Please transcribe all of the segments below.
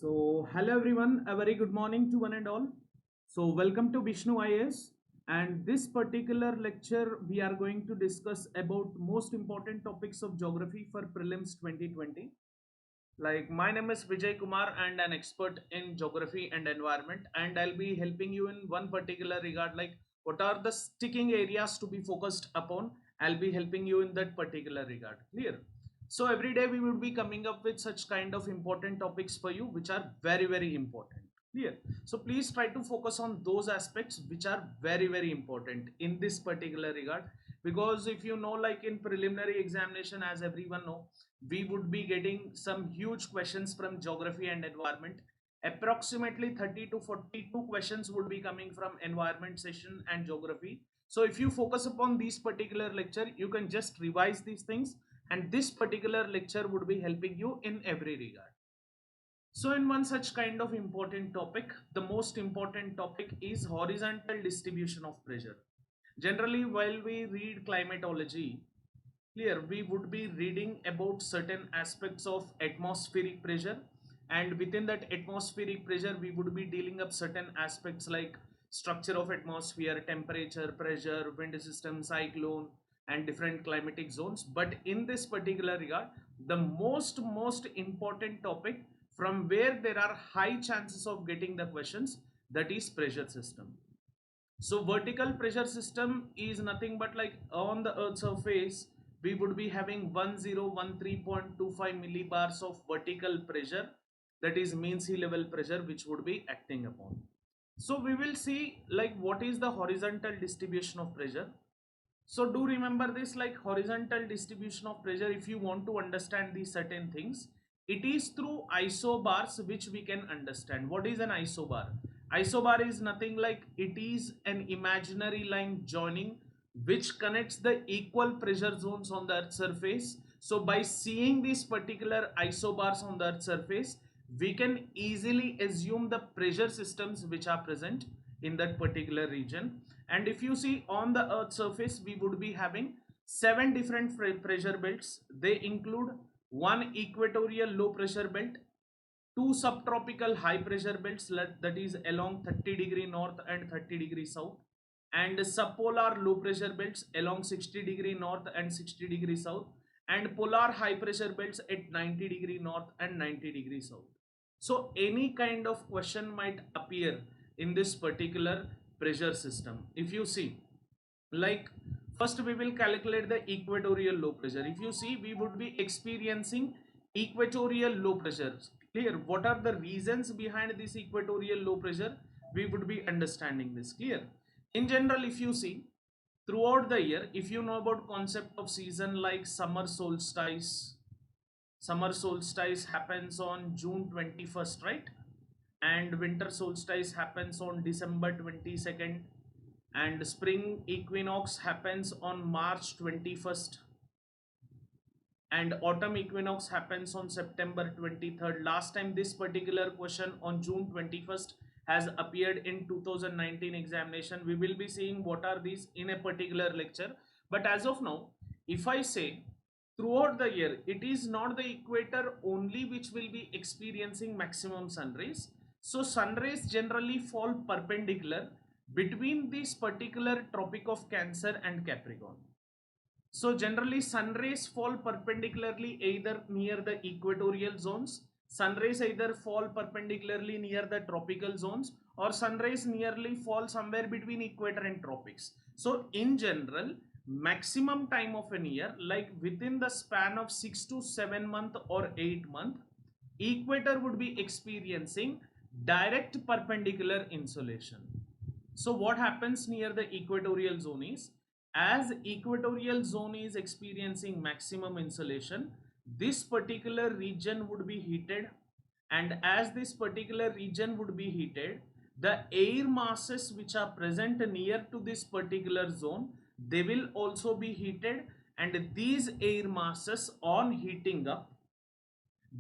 Hello everyone, a very good morning to one and all. Welcome to Vishnu IAS, and this particular lecture we are going to discuss about most important topics of geography for prelims 2020. Like, my name is Vijay Kumar and an expert in geography and environment, and I'll be helping you in one particular regard, like what are the sticking areas to be focused upon. I'll be helping you in that particular regard. Clear? So every day we would be coming up with such kind of important topics for you, which are very, very important. Clear? So please try to focus on those aspects which are very, very important in this particular regard. Because if you know, like in preliminary examination, as everyone know, we would be getting some huge questions from geography and environment. Approximately 30 to 42 questions would be coming from environment session and geography. So if you focus upon this particular lecture, you can just revise these things, and this particular lecture would be helping you in every regard. So in one such kind of important topic, the most important topic is horizontal distribution of pressure. Generally, while we read climatology, clear, we would be reading about certain aspects of atmospheric pressure, and within that atmospheric pressure we would be dealing up certain aspects like structure of atmosphere, temperature, pressure, wind system, cyclone, and different climatic zones. But in this particular regard, the most important topic from where there are high chances of getting the questions, that is pressure system. So vertical pressure system is nothing but like on the earth surface we would be having 1013.25 millibars of vertical pressure, that is mean sea level pressure, which would be acting upon. So we will see like what is the horizontal distribution of pressure. So do remember this, like horizontal distribution of pressure, if you want to understand these certain things, it is through isobars which we can understand. What is an isobar? Isobar is nothing like it is an imaginary line joining which connects the equal pressure zones on the earth surface. So by seeing these particular isobars on the earth surface, we can easily assume the pressure systems which are present in that particular region. And if you see on the earth surface, we would be having 7 different pressure belts. They include one equatorial low pressure belt, two subtropical high pressure belts, that is along 30° north and 30° south, and subpolar low pressure belts along 60° north and 60° south, and polar high pressure belts at 90° north and 90° south. So any kind of question might appear in this particular pressure system. If you see, like first we will calculate the equatorial low pressure. If you see, we would be experiencing equatorial low pressure. Clear? What are the reasons behind this equatorial low pressure? We would be understanding this. Clear? In general, if you see, throughout the year, if you know about concept of season like summer solstice happens on June 21st, right? And winter solstice happens on December 22nd, and spring equinox happens on March 21st, and autumn equinox happens on September 23rd. Last time this particular question on June 21st has appeared in 2019 examination. We will be seeing what are these in a particular lecture. But as of now, if I say throughout the year, it is not the equator only which will be experiencing maximum sun rays. So sun rays generally fall perpendicular between this particular Tropic of Cancer and Capricorn. So generally sun rays fall perpendicularly either near the equatorial zones, sun rays either fall perpendicularly near the tropical zones, or sun rays nearly fall somewhere between equator and tropics. So in general, maximum time of an year, like within the span of 6 to 7 month or 8 month, equator would be experiencing direct perpendicular insolation. So what happens near the equatorial zone is, as equatorial zone is experiencing maximum insolation, this particular region would be heated, and as this particular region would be heated, the air masses which are present near to this particular zone, they will also be heated, and these air masses on heating up,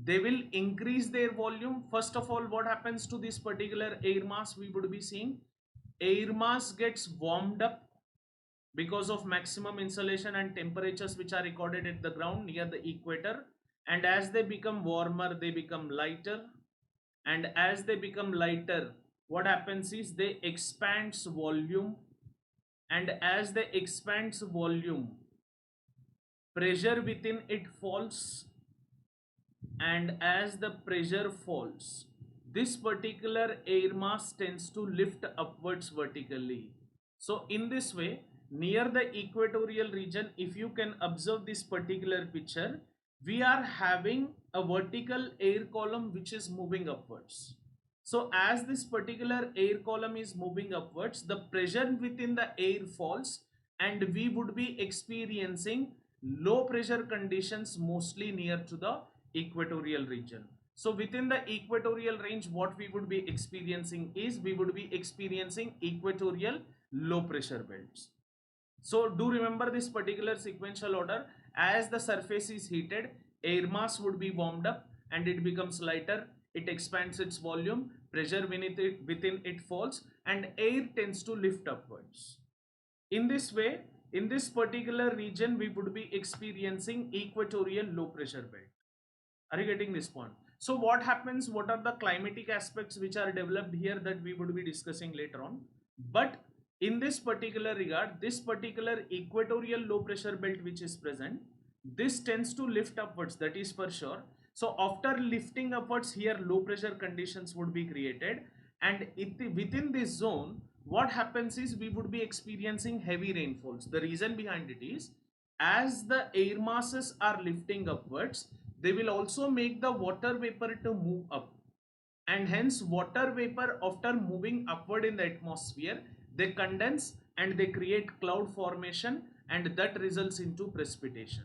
they will increase their volume. First of all, what happens to this particular air mass? We would be seeing air mass gets warmed up because of maximum insolation and temperatures which are recorded at the ground near the equator, and as they become warmer they become lighter, and as they become lighter, what happens is they expands volume, and as they expands volume, pressure within it falls, and as the pressure falls, this particular air mass tends to lift upwards vertically. So in this way, near the equatorial region, if you can observe this particular picture, we are having a vertical air column which is moving upwards. So as this particular air column is moving upwards, the pressure within the air falls, and we would be experiencing low pressure conditions mostly near to the equatorial region. So within the equatorial range, what we would be experiencing is we would be experiencing equatorial low pressure belts. So do remember this particular sequential order. As the surface is heated, air mass would be warmed up and it becomes lighter. It expands its volume, pressure within it falls, and air tends to lift upwards. In this way, in this particular region, we would be experiencing equatorial low pressure belt. Are you getting this point? So what happens? What are the climatic aspects which are developed here that we would be discussing later on? But in this particular regard, this particular equatorial low pressure belt which is present, this tends to lift upwards, that is for sure. So after lifting upwards, here low pressure conditions would be created, and within this zone, what happens is we would be experiencing heavy rainfalls. The reason behind it is, as the air masses are lifting upwards, they will also make the water vapor to move up, and hence water vapor, after moving upward in the atmosphere, they condense and they create cloud formation, and that results into precipitation.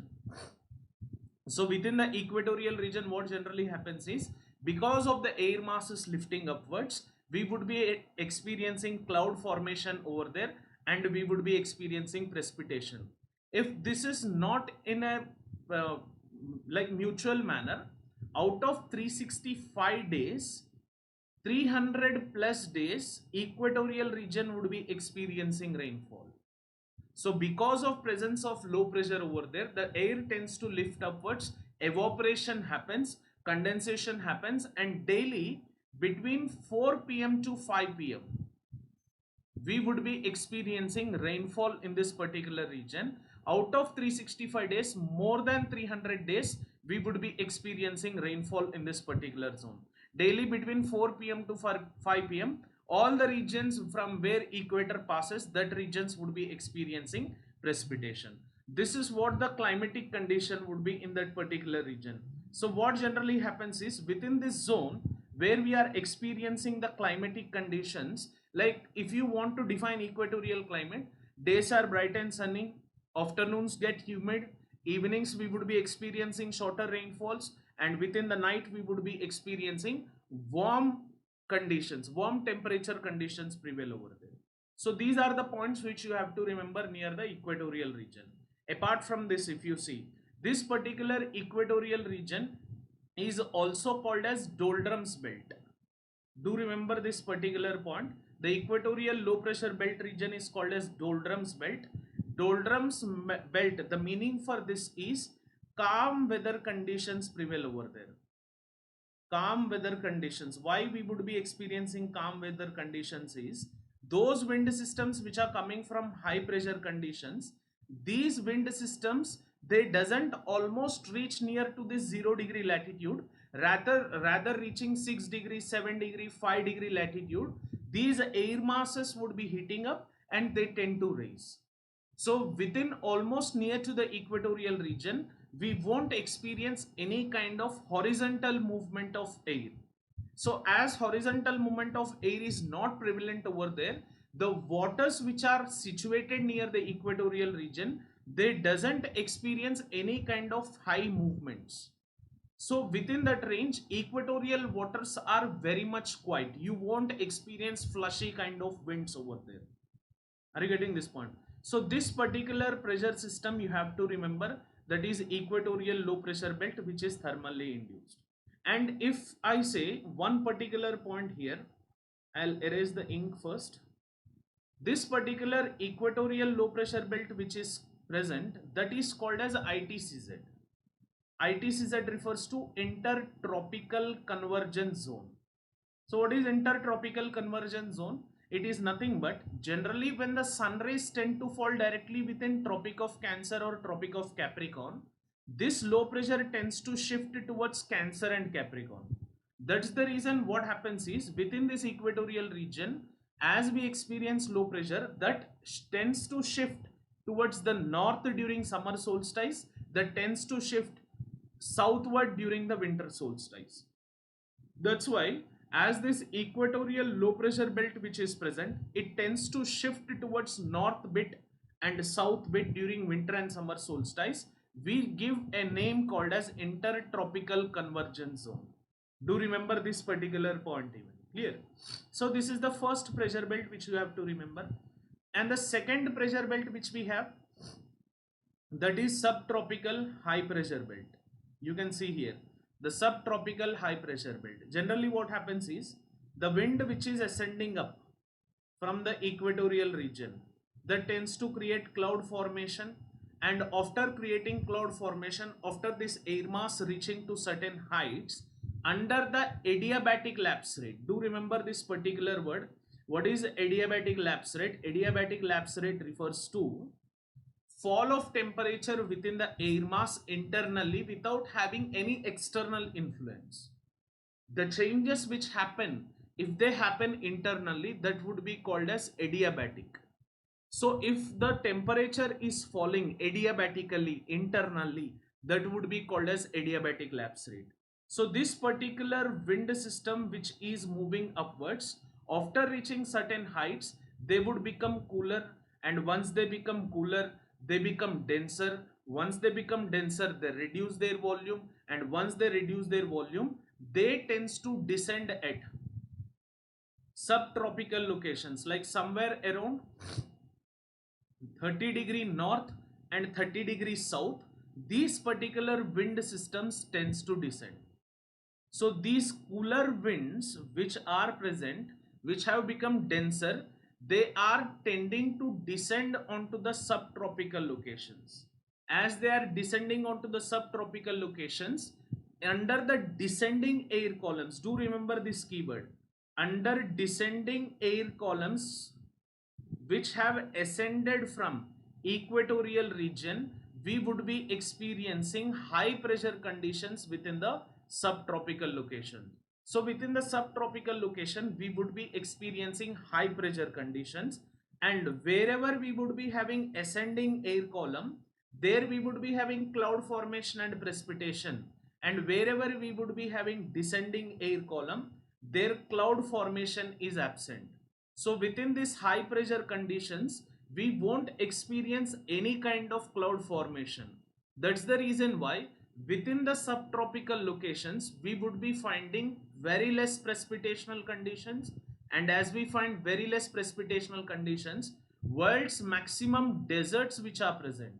So within the equatorial region, what generally happens is, because of the air masses lifting upwards, we would be experiencing cloud formation over there, and we would be experiencing precipitation. If this is not in a uh, like mutual manner, out of 365 days, 300 plus days, equatorial region would be experiencing rainfall. So because of presence of low pressure over there, the air tends to lift upwards, evaporation happens, condensation happens, and daily between 4 p.m. to 5 p.m. we would be experiencing rainfall in this particular region. Out of 365 days, more than 300 days, we would be experiencing rainfall in this particular zone. Daily between 4 p.m. to 5 p.m., all the regions from where equator passes, that regions would be experiencing precipitation. This is what the climatic condition would be in that particular region. So what generally happens is, within this zone where we are experiencing the climatic conditions, like if you want to define equatorial climate, days are bright and sunny, afternoons get humid, evenings we would be experiencing shorter rainfalls, and within the night we would be experiencing warm conditions, warm temperature conditions prevail over there. So these are the points which you have to remember near the equatorial region. Apart from this, if you see, this particular equatorial region is also called as doldrums belt. Do remember this particular point. The equatorial low pressure belt region is called as doldrums belt. Doldrums belt, the meaning for this is calm weather conditions prevail over there. Calm weather conditions. Why we would be experiencing calm weather conditions is, those wind systems which are coming from high pressure conditions, these wind systems, they doesn't almost reach near to this 0 degree latitude, rather reaching 6 degree, 7 degree, 5 degree latitude, these air masses would be heating up and they tend to rise. So within almost near to the equatorial region, we won't experience any kind of horizontal movement of air. So as horizontal movement of air is not prevalent over there, the waters which are situated near the equatorial region, they doesn't experience any kind of high movements. So within that range, equatorial waters are very much quiet. You won't experience flushy kind of winds over there. Are you getting this point? So this particular pressure system you have to remember, that is equatorial low pressure belt, which is thermally induced. And if I say one particular point here, I'll erase the ink first. This particular equatorial low pressure belt which is present, that is called as ITCZ. ITCZ refers to intertropical convergence zone. So what is intertropical convergence zone? It is nothing but generally when the sun rays tend to fall directly within Tropic of Cancer or Tropic of Capricorn, this low pressure tends to shift towards Cancer and Capricorn. That's the reason what happens is within this equatorial region, as we experience low pressure, that tends to shift towards the north during summer solstice, that tends to shift southward during the winter solstice. That's why as this equatorial low pressure belt which is present, it tends to shift towards north bit and south bit during winter and summer solstice. We give a name called as intertropical convergence zone. Do remember this particular point even. Clear? So this is the first pressure belt which you have to remember. And the second pressure belt which we have, that is subtropical high pressure belt. You can see here the subtropical high pressure belt. Generally what happens is the wind which is ascending up from the equatorial region, that tends to create cloud formation, and after creating cloud formation, after this air mass reaching to certain heights, under the adiabatic lapse rate, do remember this particular word. What is adiabatic lapse rate? Adiabatic lapse rate refers to fall of temperature within the air mass internally without having any external influence. The changes which happen, if they happen internally, that would be called as adiabatic. So if the temperature is falling adiabatically internally, that would be called as adiabatic lapse rate. So this particular wind system which is moving upwards, after reaching certain heights, they would become cooler, and once they become cooler, they become denser. Once they become denser, they reduce their volume, and once they reduce their volume, they tends to descend at subtropical locations like somewhere around 30° north and 30° south. These particular wind systems tends to descend. So these cooler winds which are present, which have become denser, they are tending to descend onto the subtropical locations. As they are descending onto the subtropical locations, under the descending air columns, do remember this keyword, under descending air columns which have ascended from equatorial region, we would be experiencing high pressure conditions within the subtropical location. So within the subtropical location, we would be experiencing high pressure conditions, and wherever we would be having ascending air column, there we would be having cloud formation and precipitation, and wherever we would be having descending air column, their cloud formation is absent. So within this high pressure conditions, we won't experience any kind of cloud formation. That's the reason why within the subtropical locations, we would be finding very less precipitational conditions, and as we find very less precipitational conditions, world's maximum deserts which are present,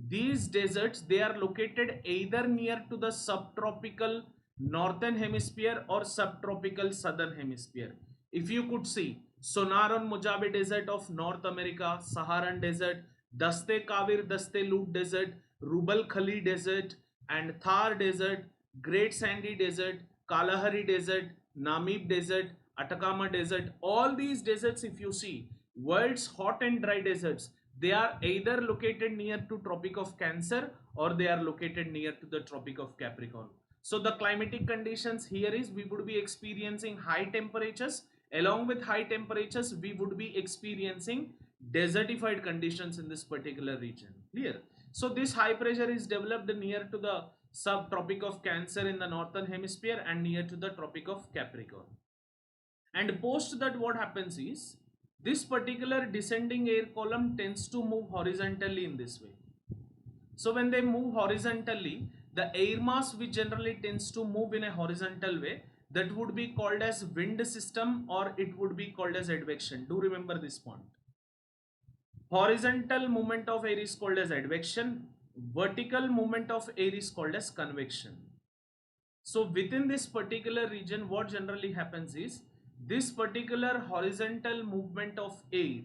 these deserts, they are located either near to the subtropical northern hemisphere or subtropical southern hemisphere. If you could see Sonoran Mojave Desert of North America, Saharan Desert, Daste Kavir Daste Lut Desert, Rubal Khali Desert, and Thar Desert, Great Sandy Desert, Kalahari Desert, Namib Desert, Atacama Desert, all these deserts, if you see, world's hot and dry deserts, they are either located near to Tropic of Cancer or they are located near to the Tropic of Capricorn. So the climatic conditions here is we would be experiencing high temperatures. Along with high temperatures, we would be experiencing desertified conditions in this particular region. Clear? So this high pressure is developed near to the subtropic of Cancer in the northern hemisphere and near to the Tropic of Capricorn. And post that, what happens is this particular descending air column tends to move horizontally in this way. So when they move horizontally, the air mass which generally tends to move in a horizontal way, that would be called as wind system, or it would be called as advection. Do remember this point. Horizontal movement of air is called as advection. Vertical movement of air is called as convection. So within this particular region, what generally happens is this particular horizontal movement of air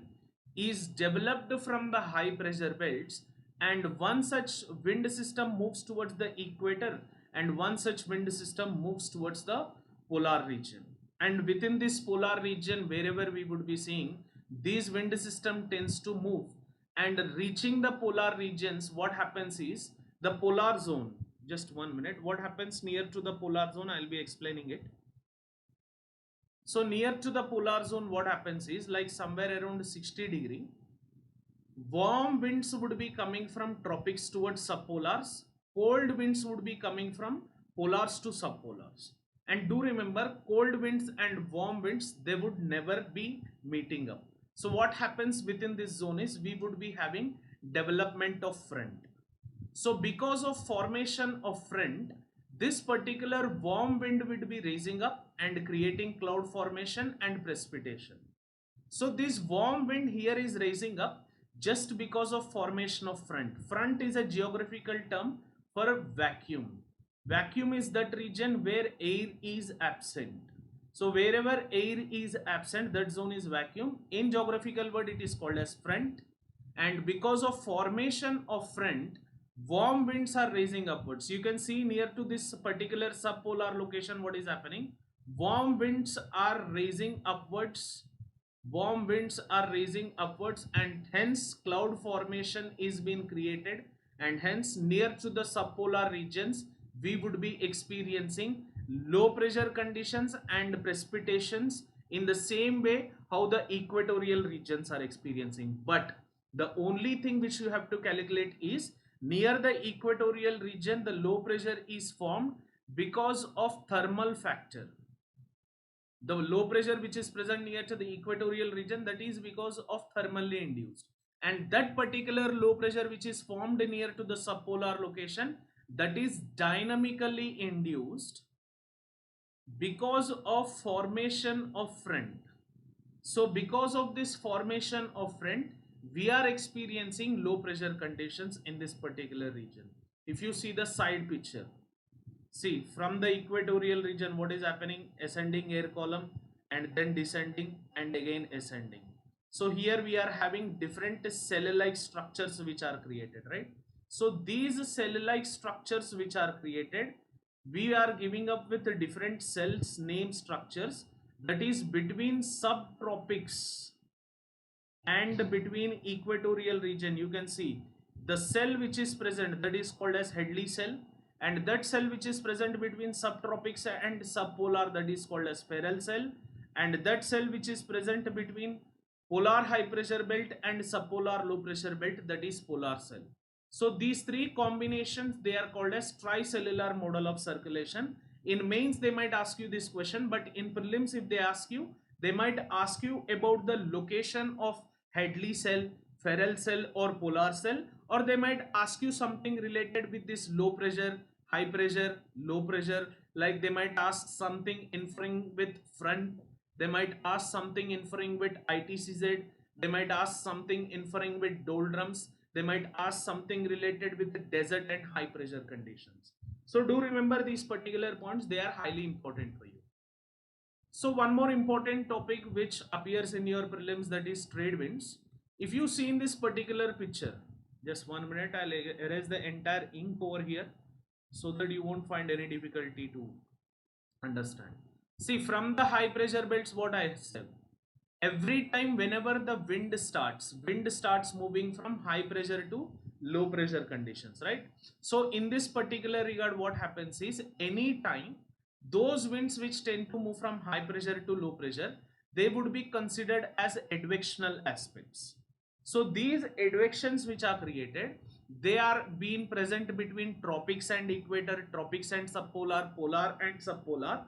is developed from the high pressure belts, and one such wind system moves towards the equator and one such wind system moves towards the polar region. and within this polar region, wherever we would be seeing, this wind system tends to move, and reaching the polar regions, what happens is the polar zone. Just 1 minute. What happens near to the polar zone? I'll be explaining it. So near to the polar zone, what happens is like somewhere around 60 degree, warm winds would be coming from tropics towards subpolars, cold winds would be coming from polars to subpolars. And do remember, cold winds and warm winds, they would never be meeting up. So what happens within this zone is we would be having development of front. So because of formation of front, this particular warm wind will be raising up and creating cloud formation and precipitation. So this warm wind here is raising up just because of formation of front. Front is a geographical term for vacuum. Vacuum is that region where air is absent. So wherever air is absent, that zone is vacuum. In geographical word, it is called as front. And because of formation of front, warm winds are raising upwards. You can see near to this particular subpolar location what is happening. Warm winds are raising upwards. Warm winds are raising upwards, and hence cloud formation is being created, and hence near to the subpolar regions we would be experiencing low pressure conditions and precipitations in the same way how the equatorial regions are experiencing. But the only thing which you have to calculate is near the equatorial region the low pressure is formed because of thermal factor. The low pressure which is present near to the equatorial region, that is because of thermally induced, and that particular low pressure which is formed near to the subpolar location, that is dynamically induced because of formation of front. So because of this formation of front, we are experiencing low pressure conditions in this particular region. If you see the side picture, see from the equatorial region what is happening, ascending air column and then descending and again ascending. So here we are having different cell-like structures which are created, right? So these cell-like structures which are created, we are giving up with the different cells name structures, that is between subtropics and between equatorial region. You can see the cell which is present, that is called as Hadley cell, and that cell which is present between subtropics and subpolar, that is called as Ferrel cell, and that cell which is present between polar high pressure belt and subpolar low pressure belt, that is polar cell. So these three combinations, they are called as tricellular model of circulation. In mains they might ask you this question, but in prelims if they ask you, they might ask you about the location of Hadley cell, Ferrel cell or polar cell, or they might ask you something related with this low pressure, high pressure, low pressure, like they might ask something inferring with front, they might ask something inferring with ITCZ, they might ask something inferring with doldrums, they might ask something related with the desert and high pressure conditions. So do remember these particular points, they are highly important for you. So one more important topic which appears in your prelims, that is trade winds. If you see in this particular picture, just 1 minute, I'll erase the entire ink over here so that you won't find any difficulty to understand. See, from the high pressure belts, what I said, every time whenever the wind starts moving from high pressure to low pressure conditions, right? So in this particular regard, what happens is any time those winds which tend to move from high pressure to low pressure, they would be considered as advectional aspects. So these advections which are created, they are being present between tropics and equator, tropics and subpolar, polar and subpolar.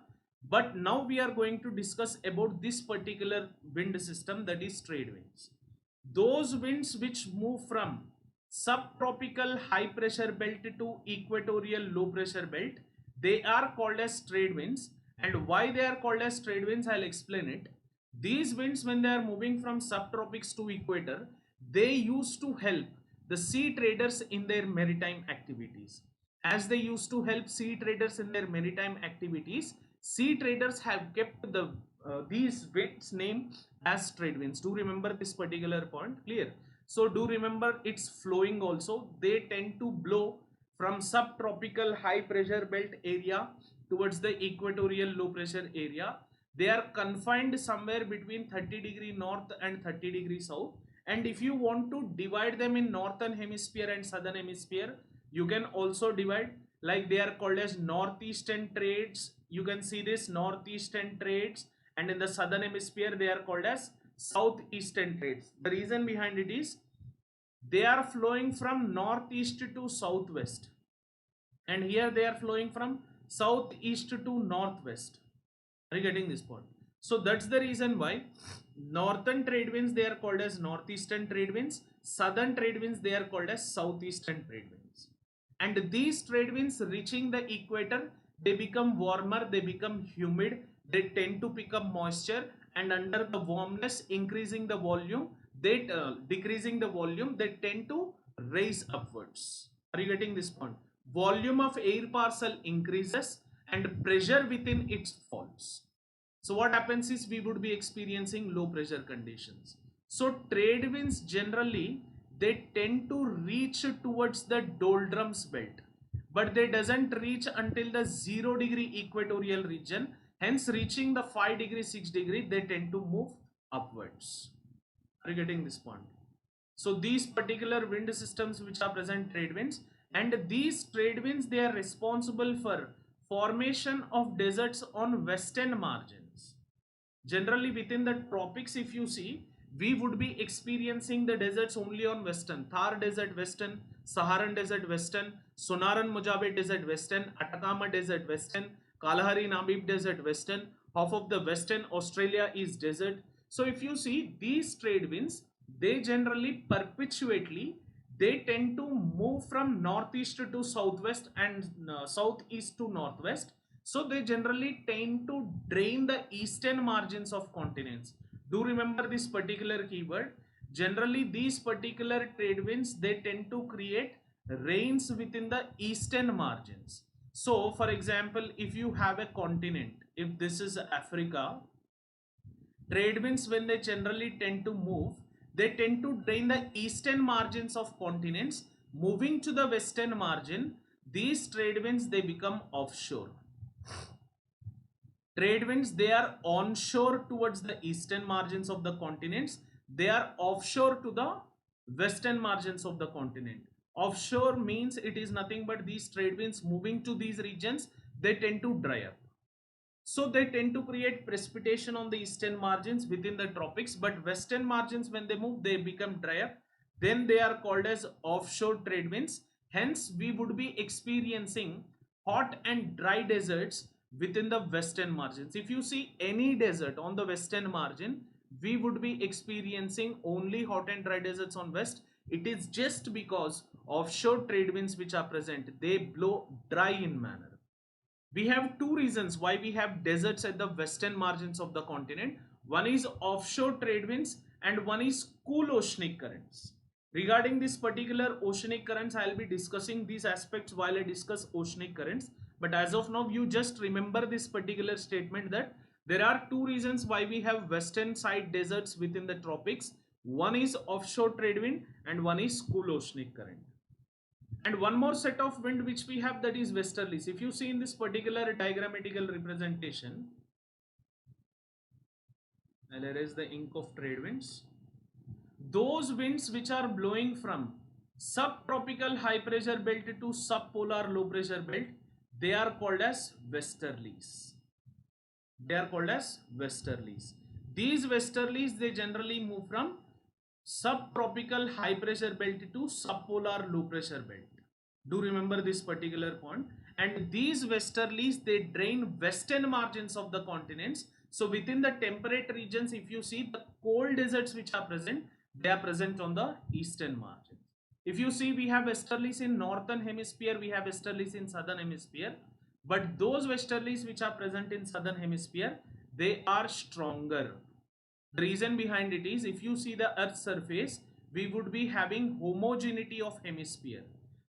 But now we are going to discuss about this particular wind system, that is trade winds. Those winds which move from subtropical high pressure belt to equatorial low pressure belt, they are called as trade winds. And why they are called as trade winds, I'll explain it. These winds, when they are moving from subtropics to equator, they used to help the sea traders in their maritime activities. As they used to help sea traders in their maritime activities, sea traders have kept these winds name as trade winds. Do remember this particular point, clear? So do remember its flowing also. They tend to blow from subtropical high pressure belt area towards the equatorial low pressure area. they are confined somewhere between 30° north and 30° south. And if you want to divide them in northern hemisphere and southern hemisphere, you can also divide, like they are called as northeastern trades. You can see this northeastern trades, and in the southern hemisphere they are called as southeastern trades. The reason behind it is they are flowing from northeast to southwest, and here they are flowing from southeast to northwest. Are you getting this point? So that's the reason why northern trade winds they are called as northeastern trade winds, southern trade winds they are called as southeastern trade winds. And these trade winds reaching the equator, they become warmer, they become humid, they tend to pick up moisture, and under the warmness increasing the volume, they decreasing the volume, they tend to raise upwards. Are you getting this point? Volume of air parcel increases and pressure within it falls. So what happens is we would be experiencing low pressure conditions. So trade winds generally they tend to reach towards the doldrums belt, but they doesn't reach until the 0° equatorial region. Hence reaching the 5°, 6° they tend to move upwards. Are you getting this point? So these particular wind systems which are present trade winds, and these trade winds they are responsible for formation of deserts on western margins. Generally within the tropics, if you see, we would be experiencing the deserts only on western. Thar Desert western, Saharan Desert western, Sonoran Mojave Desert western, Atacama Desert western, Kalahari Namib Desert western. Half of the western Australia is desert. So if you see these trade winds, they generally perpetuately they tend to move from northeast to southwest and southeast to northwest. So they generally tend to drain the eastern margins of continents. Do remember this particular keyword. Generally these particular trade winds they tend to create rains within the eastern margins. So for example, if you have a continent, if this is Africa, trade winds when they generally tend to move, they tend to drain the eastern margins of continents. Moving to the western margin, these trade winds they become offshore. Trade winds they are onshore towards the eastern margins of the continents, they are offshore to the western margins of the continent. Offshore means it is nothing but these trade winds moving to these regions, they tend to dry up. So they tend to create precipitation on the eastern margins within the tropics, but western margins when they move they become drier. Then they are called as offshore trade winds. Hence we would be experiencing hot and dry deserts within the western margins. If you see any desert on the western margin, we would be experiencing only hot and dry deserts on west. It is just because offshore trade winds which are present, they blow dry in manner. We have two reasons why we have deserts at the western margins of the continent. One is offshore trade winds and one is cool oceanic currents. Regarding this particular oceanic currents, I'll be discussing these aspects while I discuss oceanic currents. But as of now, you just remember this particular statement that there are two reasons why we have western side deserts within the tropics. One is offshore trade wind and one is cool oceanic current. And one more set of wind which we have, that is westerlies. If you see in this particular diagrammatical representation, I'll erase the ink of trade winds. Those winds which are blowing from subtropical high pressure belt to subpolar low pressure belt, they are called as westerlies. They are called as westerlies. These westerlies they generally move from subtropical high pressure belt to subpolar low pressure belt. Do remember this particular point. And these westerlies they drain western margins of the continents. So within the temperate regions, if you see the cold deserts which are present, they are present on the eastern margin. If you see, we have westerlies in northern hemisphere, we have westerlies in southern hemisphere, but those westerlies which are present in southern hemisphere, they are stronger. The reason behind it is, if you see the earth's surface, we would be having homogeneity of hemisphere.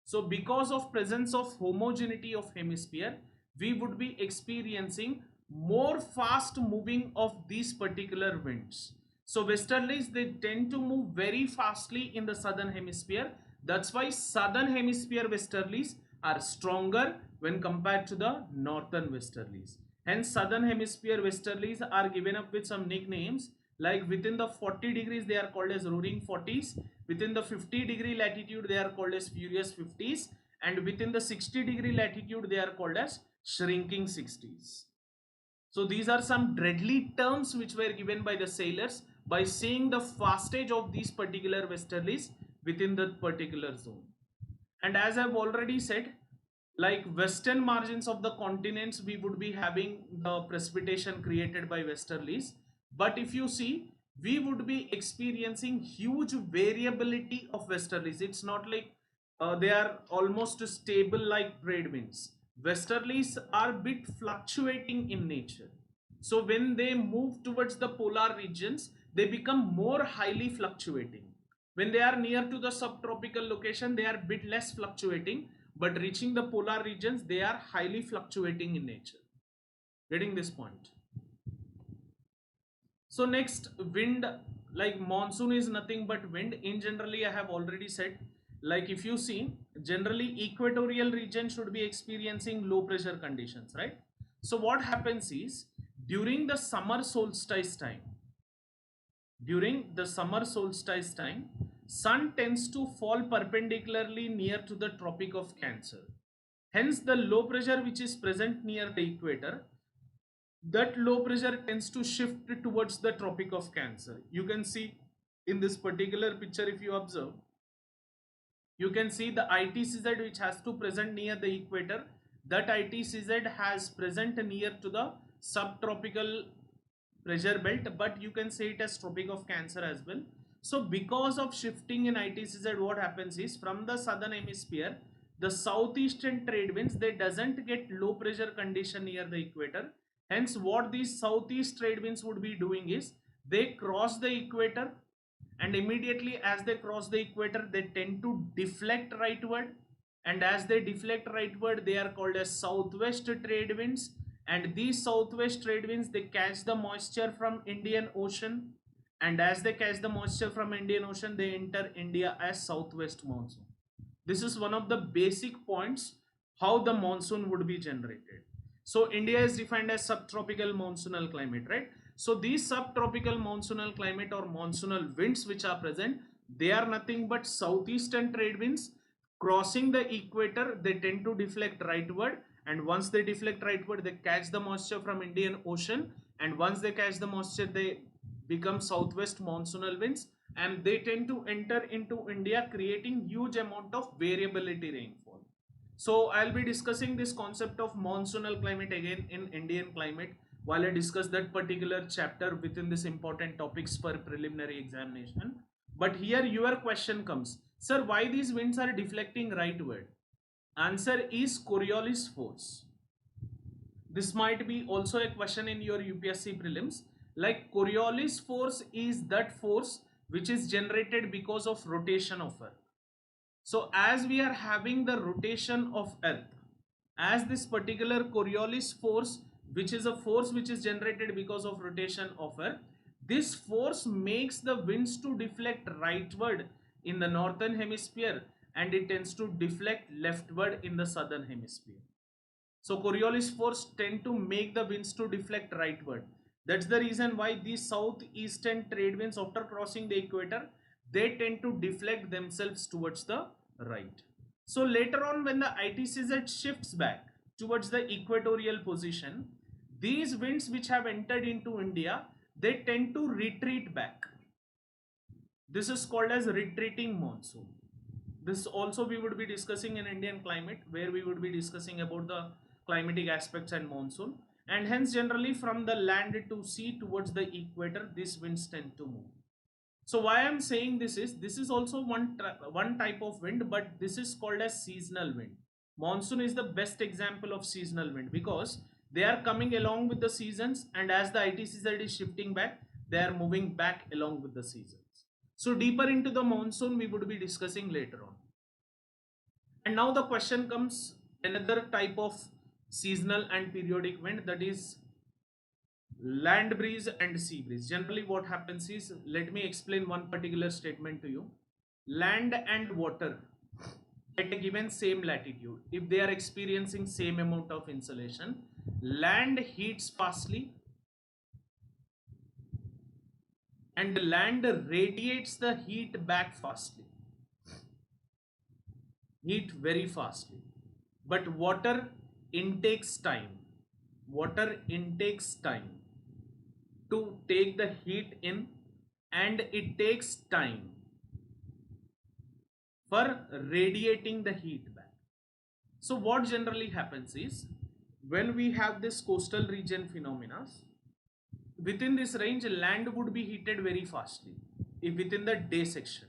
So because of presence of homogeneity of hemisphere, we would be experiencing more fast moving of these particular winds. So westerlies they tend to move very fastly in the southern hemisphere. That's why southern hemisphere westerlies are stronger when compared to the northern westerlies. Hence, southern hemisphere westerlies are given up with some nicknames, like within the 40 degrees they are called as roaring 40s, within the 50-degree latitude they are called as furious 50s, and within the 60-degree latitude they are called as shrinking 60s. So these are some deadly terms which were given by the sailors by seeing the fastage of these particular westerlies within the particular zone. And as I've already said, like western margins of the continents, we would be having the precipitation created by westerlies. But if you see, we would be experiencing huge variability of westerlies. It's not like they are almost stable like trade winds. Westerlies are bit fluctuating in nature. So when they move towards the polar regions, they become more highly fluctuating. When they are near to the subtropical location, they are bit less fluctuating, but reaching the polar regions, they are highly fluctuating in nature. Getting this point? So next, wind, like monsoon is nothing but wind. In generally, I have already said, like if you see, generally equatorial region should be experiencing low pressure conditions, right? So what happens is, during the summer solstice time, sun tends to fall perpendicularly near to the Tropic of Cancer. Hence, the low pressure which is present near the equator, that low pressure tends to shift towards the Tropic of Cancer. You can see in this particular picture, if you observe, you can see the ITCZ which has to present near the equator. That ITCZ has present near to the subtropical pressure belt, but you can say it as Tropic of Cancer as well. So because of shifting in ITCZ, what happens is, from the southern hemisphere, the southeastern trade winds, they doesn't get low pressure condition near the equator. Hence, what these southeast trade winds would be doing is, they cross the equator, and immediately as they cross the equator, they tend to deflect rightward, and as they deflect rightward, they are called as southwest trade winds. And these southwest trade winds, they catch the moisture from Indian Ocean, and as they catch the moisture from Indian Ocean, they enter India as southwest monsoon. This is one of the basic points how the monsoon would be generated. So India is defined as subtropical monsoonal climate, right? So these subtropical monsoonal climate or monsoonal winds which are present, they are nothing but southeastern trade winds crossing the equator. They tend to deflect rightward, and once they deflect rightward, they catch the moisture from Indian Ocean, and once they catch the moisture, they become southwest monsoonal winds, and they tend to enter into India, creating huge amount of variability rainfall. So I'll be discussing this concept of monsoonal climate again in Indian climate while I discuss that particular chapter within this important topics for preliminary examination. But here your question comes, sir, why these winds are deflecting rightward? Answer is Coriolis force. This might be also a question in your UPSC prelims. Like Coriolis force is that force which is generated because of rotation of Earth. So as we are having the rotation of Earth, as this particular Coriolis force, which is a force which is generated because of rotation of Earth, this force makes the winds to deflect rightward in the northern hemisphere, and it tends to deflect leftward in the southern hemisphere. So Coriolis force tend to make the winds to deflect rightward. That's the reason why these southeastern trade winds, after crossing the equator, they tend to deflect themselves towards the right. So later on, when the ITCZ shifts back towards the equatorial position, these winds which have entered into India, they tend to retreat back. This is called as retreating monsoon. This also we would be discussing in Indian climate, where we would be discussing about the climatic aspects and monsoon. And hence generally from the land to sea towards the equator, these winds tend to move. So why I'm saying this is also one type of wind, but this is called as seasonal wind. Monsoon is the best example of seasonal wind because they are coming along with the seasons, and as the ITCZ is shifting back, they are moving back along with the seasons. So deeper into the monsoon we would be discussing later on. And now the question comes, another type of seasonal and periodic wind, that is land breeze and sea breeze. Generally what happens is, let me explain one particular statement to you. Land and water at a given same latitude, if they are experiencing same amount of insolation, land heats fastly and land radiates the heat back fastly, heat very fastly. But water intakes time. Water intakes time to take the heat in, and it takes time for radiating the heat back. So what generally happens is, when we have this coastal region phenomena, within this range land would be heated very fastly if within the day section.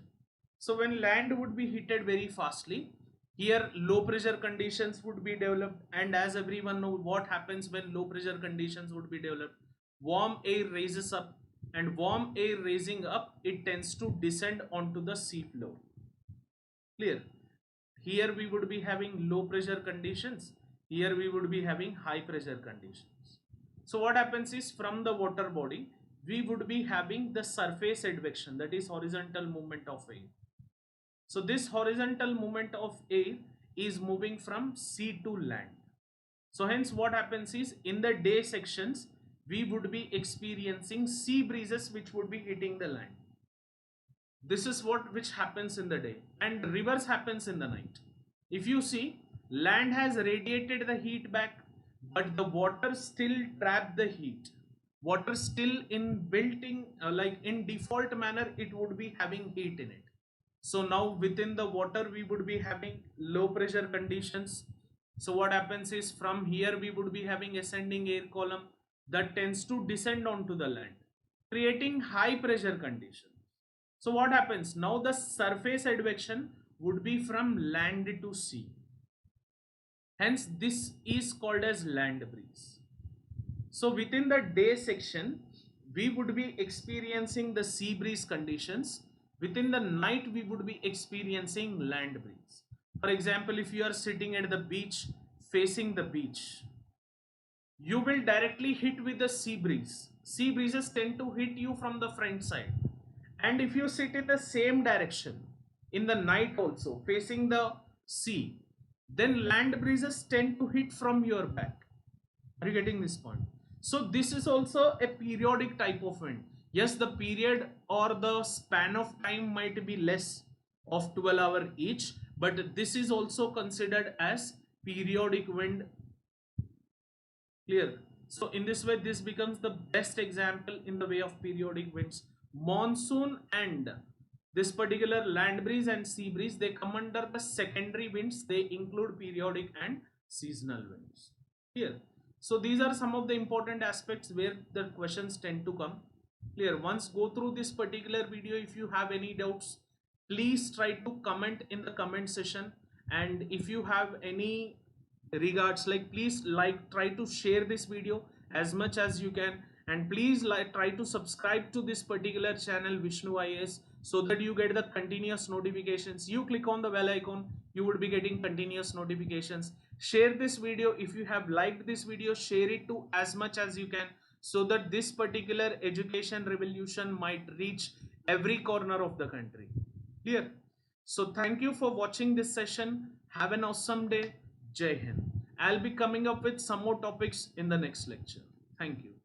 So when land would be heated very fastly, here low pressure conditions would be developed, and as everyone know what happens when low pressure conditions would be developed, warm air raises up, and warm air raising up, it tends to descend onto the sea floor. Clear? Here we would be having low pressure conditions, here we would be having high pressure conditions. So what happens is, from the water body we would be having the surface advection, that is horizontal movement of air. So this horizontal movement of air is moving from sea to land. So hence what happens is, in the day sections we would be experiencing sea breezes which would be hitting the land. This is what which happens in the day, and reverse happens in the night. If you see, land has radiated the heat back, but the water still trap the heat. Water still in built-in, like in default manner, it would be having heat in it. So now within the water we would be having low pressure conditions. So what happens is, from here we would be having ascending air column that tends to descend onto the land, creating high pressure conditions. So what happens now, the surface advection would be from land to sea. Hence this is called as land breeze. So within the day section we would be experiencing the sea breeze conditions. Within the night we would be experiencing land breeze. For example, if you are sitting at the beach facing the beach, you will directly hit with the sea breeze. Sea breezes tend to hit you from the front side. And if you sit in the same direction in the night also facing the sea, then land breezes tend to hit from your back. Are you getting this point? So this is also a periodic type of wind. Yes, the period or the span of time might be less of 12 hours each, but this is also considered as periodic wind. Clear? So in this way this becomes the best example in the way of periodic winds. Monsoon and this particular land breeze and sea breeze, they come under the secondary winds. They include periodic and seasonal winds. Clear? So these are some of the important aspects where the questions tend to come. Clear? Once go through this particular video. If you have any doubts, please try to comment in the comment section, and if you have any regards, like please try to share this video as much as you can, and please try to subscribe to this particular channel Vishnu IAS, so that you get the continuous notifications. You click on the bell icon, you would be getting continuous notifications. Share this video. If you have liked this video, share it to as much as you can, so that this particular education revolution might reach every corner of the country. Clear? So thank you for watching this session. Have an awesome day. Jai Hind. I'll be coming up with some more topics in the next lecture. Thank you.